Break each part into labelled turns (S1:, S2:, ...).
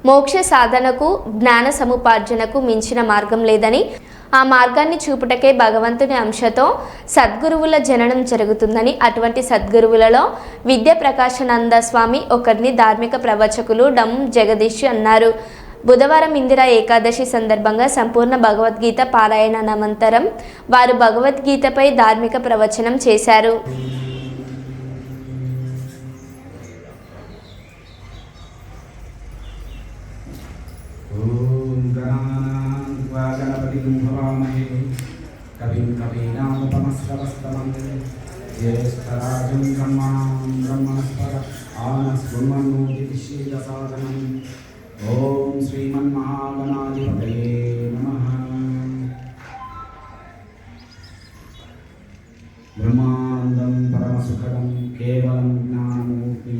S1: మోక్ష సాధనకు జ్ఞాన సముపార్జనకు మించిన మార్గం లేదని, ఆ మార్గాన్ని చూపుటకే భగవంతుని అంశతో సద్గురువుల జననం జరుగుతుందని, అటువంటి సద్గురువులలో విద్యా ప్రకాశానంద స్వామి ఒకరిని ధార్మిక ప్రవచకులు డం జగదీష్ అన్నారు. బుధవారం ఇందిరా ఏకాదశి సందర్భంగా సంపూర్ణ భగవద్గీత పారాయణానంతరం వారు భగవద్గీతపై ధార్మిక ప్రవచనం చేశారు.
S2: ఓం శ్రీమన్మహాగణాధిపతయే నమః. బ్రహ్మానందం పరమసుఖదం కేవలం జ్ఞానమూర్తి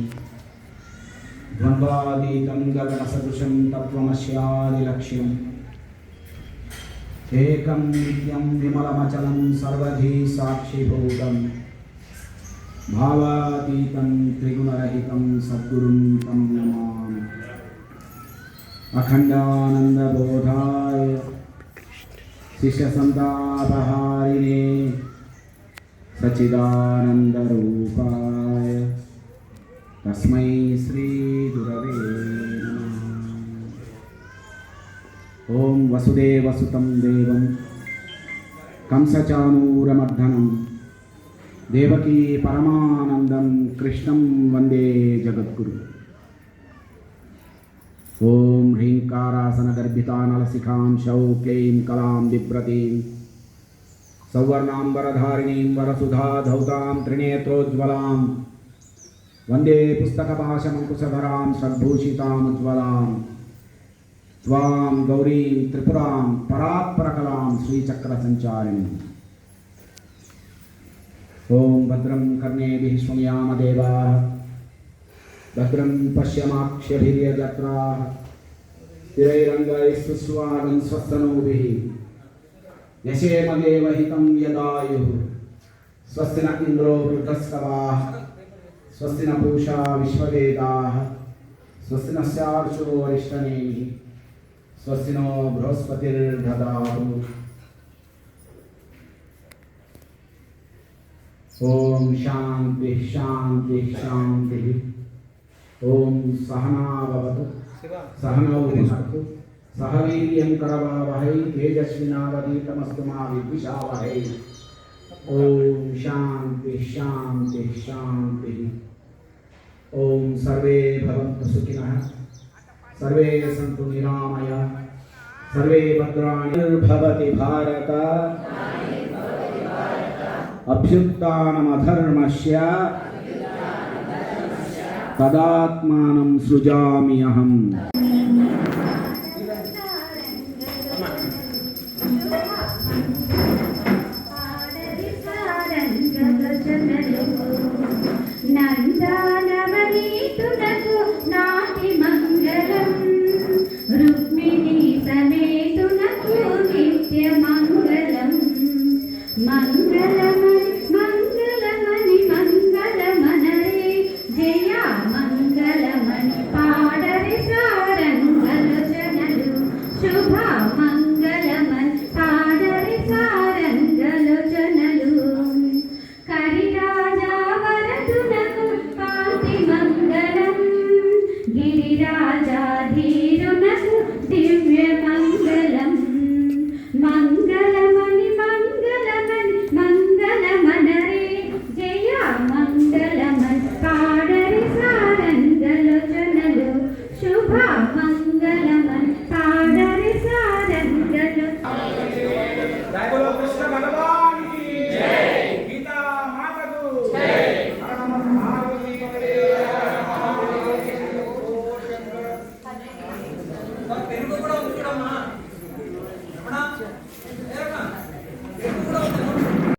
S2: ద్వంద్వాతీతం గగనసదృశం తత్వమస్యాదిలక్ష్యం ఏకం నిత్యం విమలమచలం సర్వధీ సాక్షిభూతం భావాతీతం త్రిగుణరహితం సద్గురుం తం నమామి. అఖండానందబోధాయ శిష్యసంతాపహారిణే సచ్చిదానందరూపాయ తస్మై శ్రీ గురవే నమః. ఓం వసుదేవసుతం దేవం కంసచానూరమర్దనం దేవకీ పరమానందం కృష్ణం వందే జగద్గురు. ఓం హ్రీంకారాసనగర్భితానలశిఖాం శౌక్లీం కలాం బిభ్రతీం సౌవర్ణాంబరధారిణీం వరసుధాధౌతాం త్రినేత్రోజ్వలాం వందే పుస్తకపాశమంకుశధరాం షడ్భూషితాముజ్వలాం త్వాం గౌరీం త్రిపురాం పరాత్పరకలాం శ్రీచక్రసంచారిణీం. ఓం భద్రం కర్ణేభిః శృణుయామదేవాః భద్రం పశ్యమాక్షభిర్యజత్రాః స్థిరైరంగైః స్వస్తనూభిः యశేమదేవహితం యదాయుః. స్వస్తి న ఇంద్రో వృద్ధస్తవాః స్వస్తి న పూషా విశ్వవేదాః స్వస్తి నస్యార్షో అరిష్టనేమిః స్వస్తి నో బృహస్పతిర్దదాతు. ఓం శాంతి శాంతి శాంతి. ఓం సహనావవతు సహనౌ భునక్తు సహ వీర్యం కరవావహై తేజస్వినావధీతమస్తు మా విద్విషావహై. ఓం శాంతి శాంతి శాంతి. ఓం సర్వే భవంతు సుఖినః సర్వే సంతు నిరామయః సర్వే భద్రాణి భవతి భారత అభ్యుత్థానమధర్మస్య తదాత్మానం సృజామి అహం.